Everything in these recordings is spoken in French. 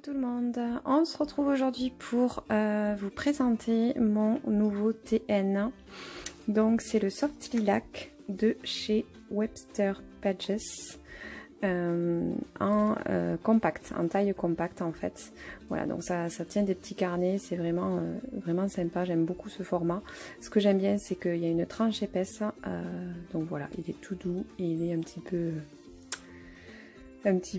tout le monde, on se retrouve aujourd'hui pour vous présenter mon nouveau TN. Donc c'est le Soft Lilac de chez Webster Pages en compact, en taille compacte en fait. Voilà, donc ça tient des petits carnets, c'est vraiment, vraiment sympa, j'aime beaucoup ce format. Ce que j'aime bien c'est qu'il y a une tranche épaisse, donc voilà, il est tout doux et il est un petit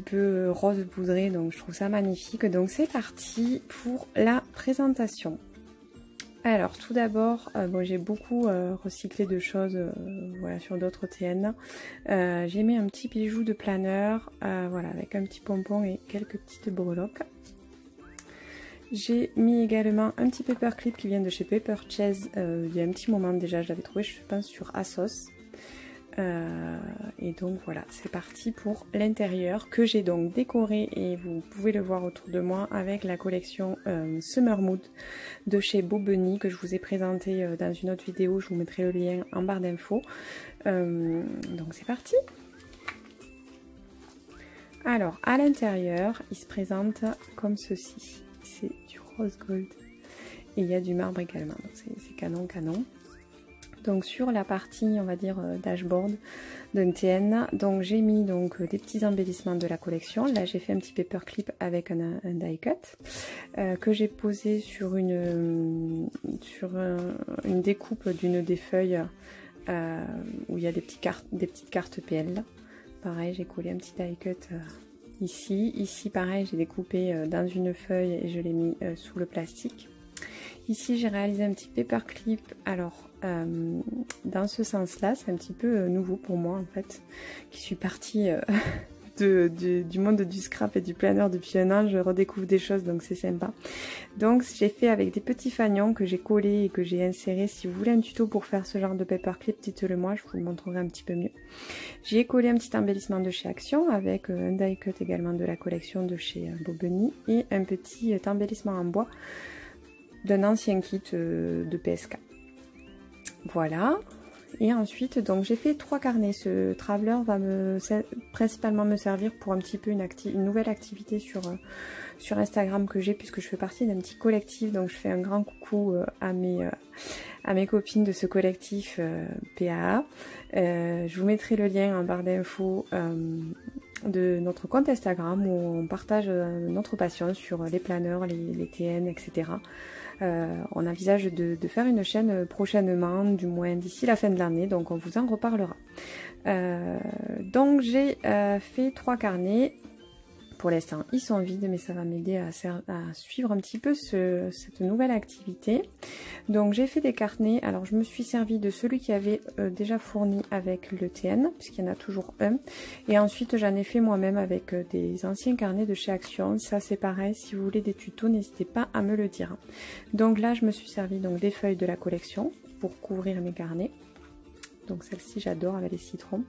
peu rose poudré, donc je trouve ça magnifique. Donc c'est parti pour la présentation. Alors tout d'abord, bon, j'ai beaucoup recyclé de choses voilà, sur d'autres TN. J'ai mis un petit bijou de planeur, voilà, avec un petit pompon et quelques petites breloques. J'ai mis également un petit paperclip qui vient de chez Paper Chase il y a un petit moment déjà, je l'avais trouvé je pense sur ASOS. Et donc voilà, c'est parti pour l'intérieur que j'ai donc décoré et vous pouvez le voir autour de moi avec la collection Summer Mood de chez Bo Bunny que je vous ai présenté dans une autre vidéo, je vous mettrai le lien en barre d'infos. Donc c'est parti. Alors à l'intérieur il se présente comme ceci, c'est du rose gold et il y a du marbre également, donc c'est canon. Donc sur la partie on va dire dashboard d'un TN, donc j'ai mis donc des petits embellissements de la collection. Là j'ai fait un petit paperclip avec un die cut que j'ai posé sur une découpe d'une des feuilles où il y a des petites cartes PL. Pareil, j'ai collé un petit die cut ici. Ici pareil, j'ai découpé dans une feuille et je l'ai mis sous le plastique. Ici j'ai réalisé un petit paperclip, alors dans ce sens là c'est un petit peu nouveau pour moi en fait, qui suis partie du monde du scrap et du planeur depuis un an, je redécouvre des choses donc c'est sympa. Donc j'ai fait avec des petits fanions que j'ai collés et que j'ai insérés. Si vous voulez un tuto pour faire ce genre de paperclip, dites-le moi, je vous le montrerai un petit peu mieux. J'y ai collé un petit embellissement de chez Action avec un die cut également de la collection de chez Bo Bunny et un petit embellissement en bois d'un ancien kit de PSK. Voilà. Et ensuite, donc j'ai fait 3 carnets. Ce traveler va principalement me servir pour un petit peu une nouvelle activité sur Instagram que j'ai, puisque je fais partie d'un petit collectif. Donc je fais un grand coucou à mes copines de ce collectif PAA. Je vous mettrai le lien en barre d'infos de notre compte Instagram où on partage notre passion sur les planeurs, les TN, etc. On envisage de faire une chaîne prochainement, du moins d'ici la fin de l'année, donc on vous en reparlera. Donc j'ai fait 3 carnets. Pour l'instant ils sont vides, mais ça va m'aider à suivre un petit peu cette nouvelle activité. Donc j'ai fait des carnets, alors je me suis servi de celui qui avait déjà fourni avec le TN, puisqu'il y en a toujours un. Et ensuite j'en ai fait moi-même avec des anciens carnets de chez Action. Ça c'est pareil, si vous voulez des tutos, n'hésitez pas à me le dire. Donc là je me suis servi donc des feuilles de la collection pour couvrir mes carnets. Donc celle-ci j'adore avec les citrons.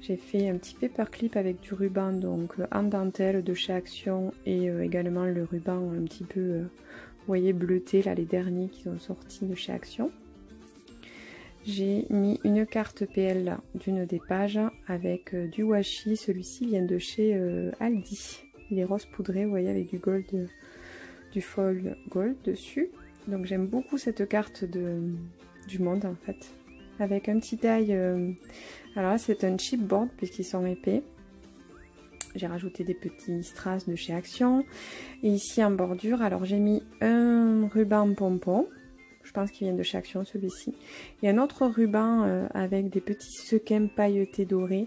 J'ai fait un petit paperclip avec du ruban donc en dentelle de chez Action et également le ruban un petit peu vous voyez bleuté là, les derniers qui sont sortis de chez Action. J'ai mis une carte PL d'une des pages avec du washi. Celui-ci vient de chez Aldi. Il est rose poudré, vous voyez, avec du gold, du foil gold dessus. Donc j'aime beaucoup cette carte du monde en fait. Avec un petit die, alors là c'est un chipboard puisqu'ils sont épais. J'ai rajouté des petits strass de chez Action. Et ici en bordure, alors j'ai mis un ruban pompon. Je pense qu'il vient de chez Action celui-ci. Et un autre ruban avec des petits sequins pailletés dorés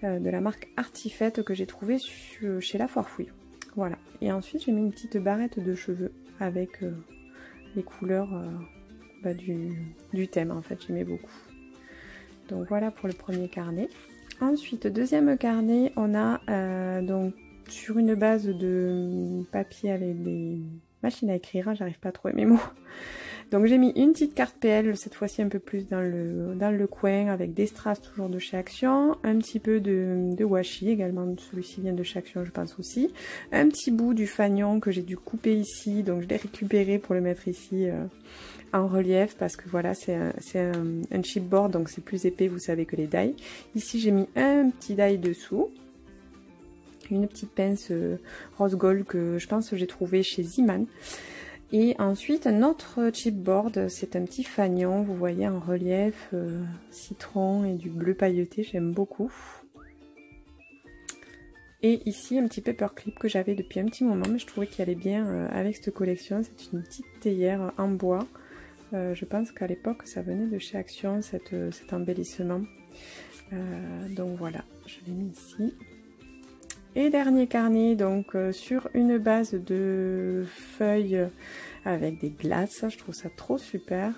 de la marque Artifette que j'ai trouvé chez La Foire Fouille. Voilà. Et ensuite j'ai mis une petite barrette de cheveux avec les couleurs du thème en fait, j'aimais beaucoup. Donc voilà pour le premier carnet. Ensuite, deuxième carnet, on a donc sur une base de papier avec des machines à écrire, j'arrive pas à trouver mes mots. Donc j'ai mis une petite carte PL, cette fois-ci un peu plus dans le coin, avec des strass toujours de chez Action, un petit peu de washi également, celui-ci vient de chez Action je pense aussi, un petit bout du fanion que j'ai dû couper ici, donc je l'ai récupéré pour le mettre ici en relief parce que voilà c'est un chipboard donc c'est plus épais, vous savez, que les die. Ici j'ai mis un petit die dessous une petite pince rose gold que je pense que j'ai trouvé chez Ziman. Et ensuite un autre chipboard, c'est un petit fanion, vous voyez en relief, citron et du bleu pailleté, j'aime beaucoup. Et ici un petit paperclip que j'avais depuis un petit moment, mais je trouvais qu'il allait bien avec cette collection. C'est une petite théière en bois. Je pense qu'à l'époque ça venait de chez Action, cet embellissement. Donc voilà, je l'ai mis ici. Et dernier carnet, donc sur une base de feuilles avec des glaces, je trouve ça trop super.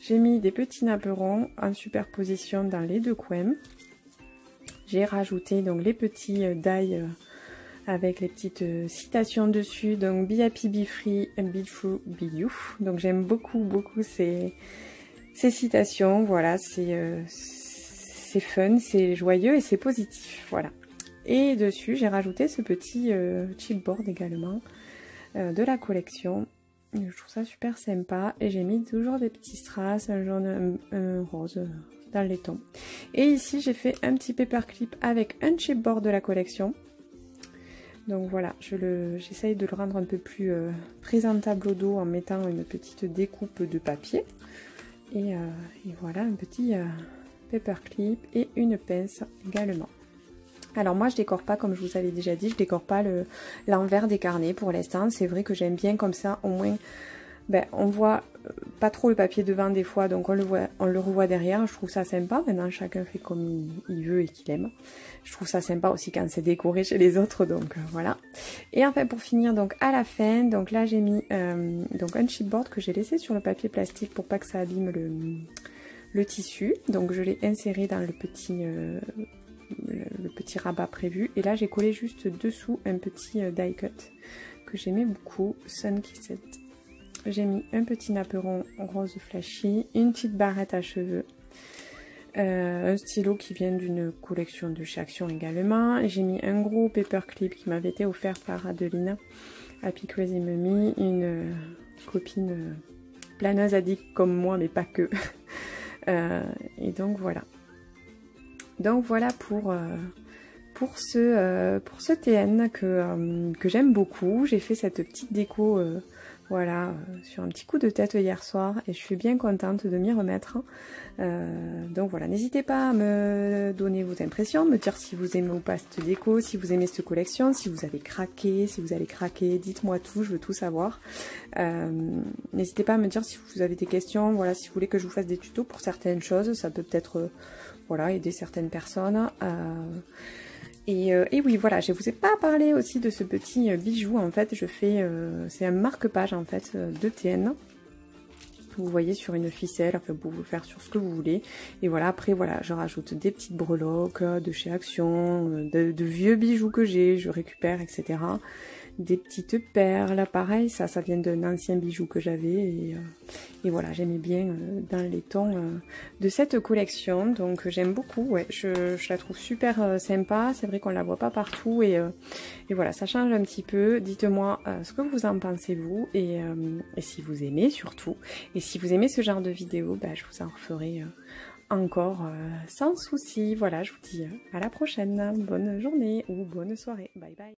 J'ai mis des petits napperons en superposition dans les deux coins. J'ai rajouté donc les petits die avec les petites citations dessus, donc be happy, be free, and be true, be you. Donc j'aime beaucoup ces citations, voilà, c'est fun, c'est joyeux et c'est positif, voilà. Et dessus j'ai rajouté ce petit chipboard également de la collection. Je trouve ça super sympa et j'ai mis toujours des petits strass, un jaune, un rose dans les tons. Et ici j'ai fait un petit paperclip avec un chipboard de la collection. Donc voilà, j'essaye de le rendre un peu plus présentable au dos en mettant une petite découpe de papier. Et voilà un petit paperclip et une pince également. Alors moi je décore pas, comme je vous avais déjà dit, je décore pas l'envers des carnets pour l'instant. C'est vrai que j'aime bien comme ça, au moins on voit pas trop le papier devant des fois, donc on le revoit derrière. Je trouve ça sympa. Maintenant chacun fait comme il veut et qu'il aime. Je trouve ça sympa aussi quand c'est décoré chez les autres, donc voilà. Et enfin pour finir, donc à la fin, donc là j'ai mis donc un chipboard que j'ai laissé sur le papier plastique pour pas que ça abîme le tissu. Donc je l'ai inséré dans le petit rabat prévu, et là j'ai collé juste dessous un petit die cut que j'aimais beaucoup, Sun Kissed. J'ai mis un petit napperon rose flashy, une petite barrette à cheveux, un stylo qui vient d'une collection de chez Action également. J'ai mis un gros paperclip qui m'avait été offert par Adeline, Happy Crazy Mummy, une copine planeuse addict comme moi, mais pas que. Et donc voilà. Donc voilà pour ce TN que j'aime beaucoup. J'ai fait cette petite déco voilà, sur un petit coup de tête hier soir et je suis bien contente de m'y remettre. Donc voilà, n'hésitez pas à me donner vos impressions, me dire si vous aimez ou pas cette déco, si vous aimez cette collection, si vous avez craqué, si vous allez craquer, dites-moi tout, je veux tout savoir. N'hésitez pas à me dire si vous avez des questions, voilà, si vous voulez que je vous fasse des tutos pour certaines choses, ça peut peut-être voilà, aider certaines personnes. Et oui, voilà, je vous ai pas parlé aussi de ce petit bijou. En fait, je fais, c'est un marque-page en fait de TN. Vous voyez sur une ficelle, enfin vous pouvez faire sur ce que vous voulez. Et voilà, après voilà, je rajoute des petites breloques de chez Action, de vieux bijoux que j'ai, je récupère, etc. Des petites perles, pareil, ça vient d'un ancien bijou que j'avais. Et voilà, j'aimais bien dans les tons de cette collection. Donc j'aime beaucoup, ouais, je la trouve super sympa. C'est vrai qu'on la voit pas partout. Et voilà, ça change un petit peu. Dites-moi ce que vous en pensez vous. Et si vous aimez surtout. Et si vous aimez ce genre de vidéo, je vous en referai encore sans souci. Voilà, je vous dis à la prochaine. Bonne journée ou bonne soirée. Bye bye.